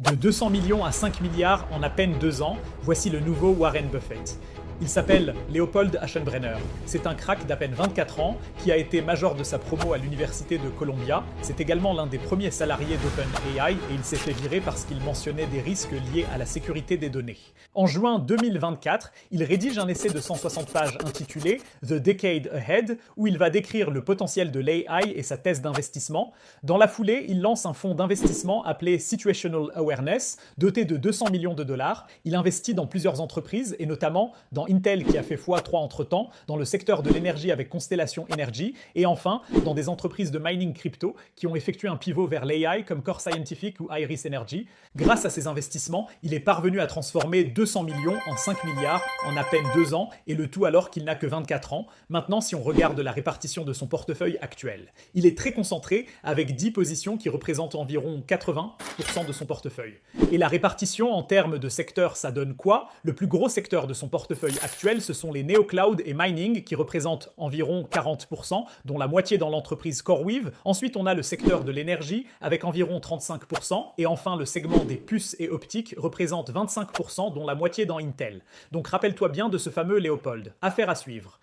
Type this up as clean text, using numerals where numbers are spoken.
De 200 millions à 5 milliards en à peine 2 ans, voici le nouveau Warren Buffett. Il s'appelle Leopold Aschenbrenner. C'est un crack d'à peine 24 ans qui a été major de sa promo à l'université de Columbia. C'est également l'un des premiers salariés d'OpenAI et il s'est fait virer parce qu'il mentionnait des risques liés à la sécurité des données. En juin 2024, il rédige un essai de 160 pages intitulé The Decade Ahead où il va décrire le potentiel de l'AI et sa thèse d'investissement. Dans la foulée, il lance un fonds d'investissement appelé Situational Awareness, doté de 200 millions de dollars. Il investit dans plusieurs entreprises et notamment dans Intel qui a fait x3 entre-temps, dans le secteur de l'énergie avec Constellation Energy, et enfin dans des entreprises de mining crypto qui ont effectué un pivot vers l'AI comme Core Scientific ou Iris Energy. Grâce à ces investissements, il est parvenu à transformer 200 millions en 5 milliards en à peine 2 ans, et le tout alors qu'il n'a que 24 ans. Maintenant, si on regarde la répartition de son portefeuille actuel, il est très concentré avec 10 positions qui représentent environ 80% de son portefeuille. Et la répartition en termes de secteur, ça donne quoi? Le plus gros secteur de son portefeuille actuel, ce sont les néo-cloud et mining qui représentent environ 40%, dont la moitié dans l'entreprise CoreWeave. Ensuite, on a le secteur de l'énergie avec environ 35%. Et enfin, le segment des puces et optiques représente 25%, dont la moitié dans Intel. Donc rappelle-toi bien de ce fameux Léopold. Affaire à suivre.